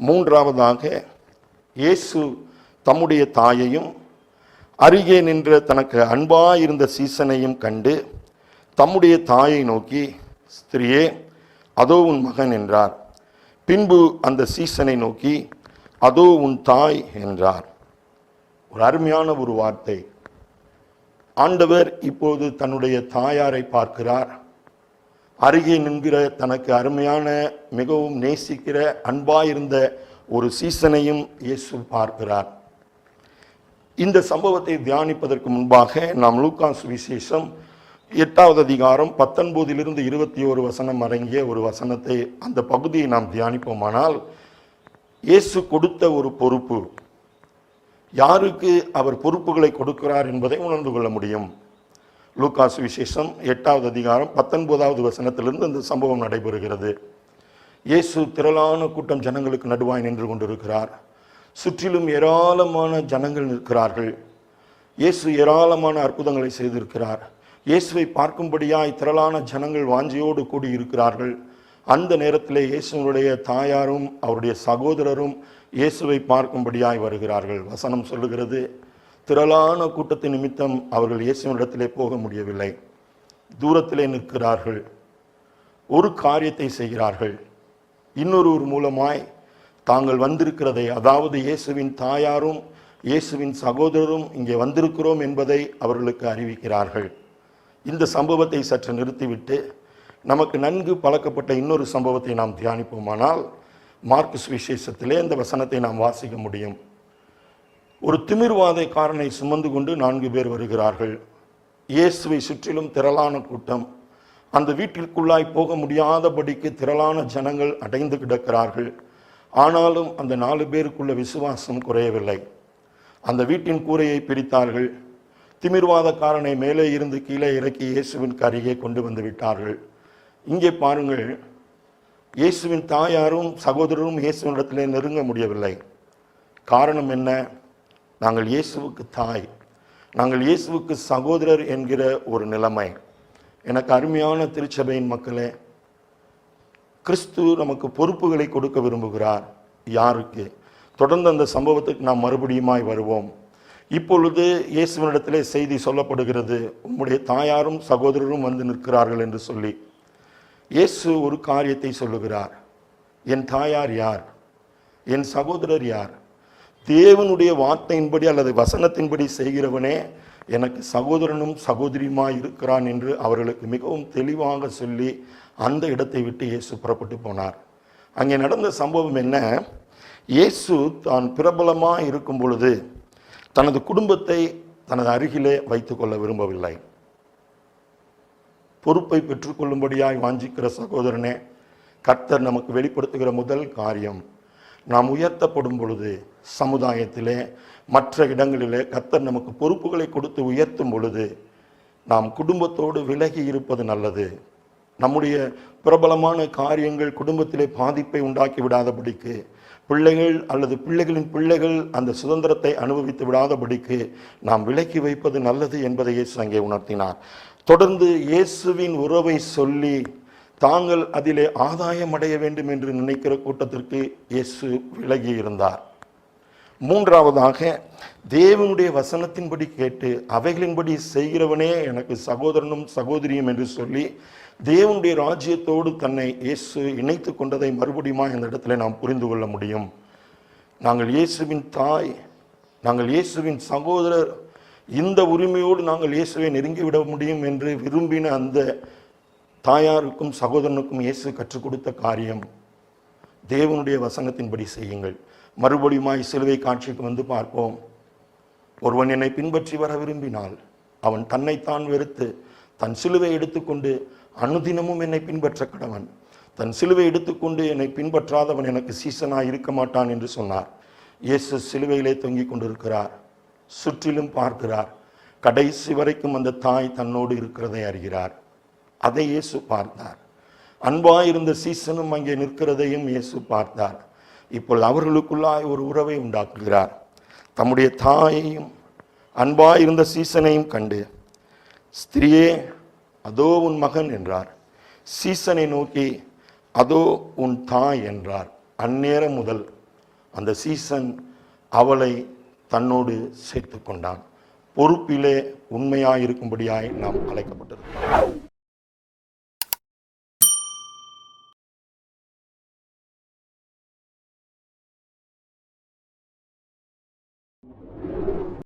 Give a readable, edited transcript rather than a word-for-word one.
மூன்றாவதாக, இயேசு தம்முடைய தாயையும் அருகே நின்ற தனக்கு அன்பாயிருந்த சீசனையும் கண்டு தம்முடைய தாயை நோக்கி, ஸ்திரியே, அதோ உன் மகன் என்றார். பின்பு அந்த சீசனை நோக்கி, அதோ உன் தாய் என்றார். ஒரு அருமையான ஒரு வார்த்தை. ஆண்டவர் இப்போது தன்னுடைய தாயாரை பார்க்கிறார். அருகே நின்கிற தனக்கு அருமையான, மிகவும் நேசிக்கிற, அன்பாயிருந்த ஒரு சீசனையும் இயேசு பார்க்கிறார். இந்த சம்பவத்தை தியானிப்பதற்கு முன்பாக நாம் லூக்கா சுவிசேஷம் 8வது அதிகாரம் 19 21 வசனம் அடங்கிய ஒரு வசனத்தை, அந்த பகுதியை நாம் தியானிப்போமானால், இயேசு கொடுத்த ஒரு பொறுப்பு, யாருக்கு அவர் பொறுப்புகளை கொடுக்கிறார் என்பதை உணர்ந்து கொள்ள முடியும். லூக்கா சுவிசேஷம் 8வது அதிகாரம் 19வது வசனத்திலிருந்து இந்த சம்பவம் நடைபெறுகிறது. இயேசு திரளான கூட்டம் ஜனங்களுக்கு நடுவாய் நின்று கொண்டிருக்கிறார். சுற்றிலும் ஏராளமான ஜனங்கள் நிற்கிறார்கள். இயேசு ஏராளமான அற்புதங்களை செய்திருக்கிறார். இயேசுவை பார்க்கும்படியாய் திரளான ஜனங்கள் வாஞ்சியோடு கூடி இருக்கிறார்கள். அந்த நேரத்திலே இயேசுடைய தாயாரும் அவருடைய சகோதரரும் இயேசுவை பார்க்கும்படியாய் வருகிறார்கள். வசனம் சொல்லுகிறது, திரளான கூட்டத்தின் நிமித்தம் அவர்கள் இயேசுவினிடத்திலே போக முடியவில்லை. தூரத்திலே நிற்கிறார்கள். ஒரு காரியத்தை செய்கிறார்கள். இன்னொருவர் மூலமாய் தாங்கள் வந்திருக்கிறதை, அதாவது இயேசுவின் தாயாரும் இயேசுவின் சகோதரரும் இங்கே வந்திருக்கிறோம் என்பதை அவர்களுக்கு அறிவிக்கிறார்கள். இந்த சம்பவத்தை சற்று நிறுத்திவிட்டு நமக்கு நன்கு பழக்கப்பட்ட இன்னொரு சம்பவத்தை நாம் தியானிப்போமானால், மார்க்கு சுவிசேஷத்திலே இந்த வசனத்தை நாம் வாசிக்க முடியும். ஒரு திமிர்வாதைக்காரனை சுமந்து கொண்டு 4 பேர் வருகிறார்கள். இயேசுவை சுற்றிலும் திரளான கூட்டம். அந்த வீட்டிற்குள்ளாய் போக முடியாதபடிக்கு திரளான ஜனங்கள் அடைந்து கிடக்கிறார்கள். ஆனாலும் அந்த 4 பேருக்குள்ள விசுவாசம் குறையவில்லை. அந்த வீட்டின் கூரையை பிரித்தார்கள். திமிர்வாதக்காரனை மேலே இருந்து கீழே இறக்கி இயேசுவின் அருகே கொண்டு வந்து விட்டார்கள். இங்கே பாருங்கள், இயேசுவின் தாயாரும் சகோதரரும் இயேசுவினிடத்திலே நெருங்க முடியவில்லை. காரணம் என்ன? நாங்கள் இயேசுவுக்கு தாய், நாங்கள் இயேசுவுக்கு சகோதரர் என்கிற ஒரு நிலைமை. எனக்கு அருமையான திருச்சபையின் மக்களே, கிறிஸ்து நமக்கு பொறுப்புகளை கொடுக்க விரும்புகிறார். யாருக்கு? தொடர்ந்து அந்த சம்பவத்துக்கு நாம் மறுபடியுமாய் வருவோம். இப்பொழுது இயேசுவினிடத்திலே செய்தி சொல்லப்படுகிறது, உம்முடைய தாயாரும் சகோதரரும் வந்து நிற்கிறார்கள் என்று சொல்லி. இயேசு ஒரு காரியத்தை சொல்லுகிறார். என் தாயார் யார்? என் சகோதரர் யார்? தேவனுடைய வார்த்தையின்படி அல்லது வசனத்தின்படி செய்கிறவனே எனக்கு சகோதரனும் சகோதரியுமாய் இருக்கிறான் என்று அவர்களுக்கு மிகவும் தெளிவாக சொல்லி அந்த இடத்தை விட்டு இயேசு புறப்பட்டு போனார். அங்கே நடந்த சம்பவம் என்ன? இயேசு தான் பிரபலமாக இருக்கும் பொழுது தனது குடும்பத்தை தனது அருகிலே வைத்துக் கொள்ள விரும்பவில்லை. பொறுப்பை பெற்றுக்கொள்ளும்படியாய் வாஞ்சிக்கிற சகோதரனே, கர்த்தர் நமக்கு வெளிப்படுத்துகிற முதல் காரியம், நாம் உயர்த்தப்படும் பொழுது சமுதாயத்திலே மற்ற இடங்களிலே கர்த்தர் நமக்கு பொறுப்புகளை கொடுத்து உயர்த்தும் பொழுது நாம் குடும்பத்தோடு விலகி இருப்பது நல்லது. நம்முடைய பிரபலமான காரியங்கள் குடும்பத்திலே பாதிப்பை உண்டாக்கி விடாதபடிக்கு, பிள்ளைகள் அல்லது பிள்ளைகளின் பிள்ளைகள் அந்த சுதந்திரத்தை அனுபவித்து விடாதபடிக்கு நாம் விலக்கி வைப்பது நல்லது என்பதை இயேசு அங்கே உணர்த்தினார். தொடர்ந்து இயேசுவின் உறவை சொல்லி தாங்கள் அதிலே ஆதாயம் அடைய வேண்டும் என்று நினைக்கிற கூட்டத்திற்கு இயேசு விலகி இருந்தார். மூன்றாவதாக, தேவனுடைய வசனத்தின்படி கேட்டு அவைகளின்படி செய்கிறவனே எனக்கு சகோதரனும் சகோதரியும் என்று சொல்லி தேவனுடைய ராஜ்யத்தோடு தன்னை இயேசு இணைத்து கொண்டதை மறுபடியும் இந்த இடத்துல நாம் புரிந்து கொள்ள முடியும். நாங்கள் இயேசுவின் தாய், நாங்கள் இயேசுவின் சகோதரர், இந்த உரிமையோடு நாங்கள் இயேசுவை நெருங்கிவிட முடியும் என்று விரும்பின அந்த தாயாருக்கும் சகோதரனுக்கும் இயேசு கற்றுக் கொடுத்த காரியம், தேவனுடைய வசனத்தின்படி செய்யுங்கள். மறுபடியுமாய் சிலுவை காட்சிக்கு வந்து பார்ப்போம். ஒருவன் என்னை பின்பற்றி வர விரும்பினால் அவன் தன்னைத்தான் வெறுத்து தன் சிலுவை எடுத்துக்கொண்டு அனுதினமும் என்னை பின்பற்ற கடவன். தன் சிலுவை எடுத்துக்கொண்டு என்னை பின்பற்றாதவன் எனக்கு சீசனாய் இருக்க மாட்டான் என்று சொன்னார். இயேசு சிலுவையிலே தொங்கிக் கொண்டிருக்கிறார். சுற்றிலும் பார்க்கிறார். கடைசி வரைக்கும் அந்த தாய் தன்னோடு இருக்கிறதை அறிகிறார். அதை இயேசு பார்த்தார். அன்பாயிருந்த சீசனும் அங்கே நிற்கிறதையும் இயேசு பார்த்தார். இப்பொழுது அவர்களுக்குள்ளாய் ஒரு உறவை உண்டாக்குகிறார். தம்முடைய தாயையும் அன்பாயிருந்த சீசனையும் கண்டு, ஸ்திரியே, அதோ உன் மகன் என்றார். சீசனை நோக்கி, அதோ உன் தாய் என்றார். அந்நேரம் முதல் அந்த சீசன் அவளை தன்னோடு சேர்த்து கொண்டான். பொறுப்பிலே உண்மையாயிருக்கும்படியாய் நாம் அழைக்கப்பட்டிருக்கிறோம்.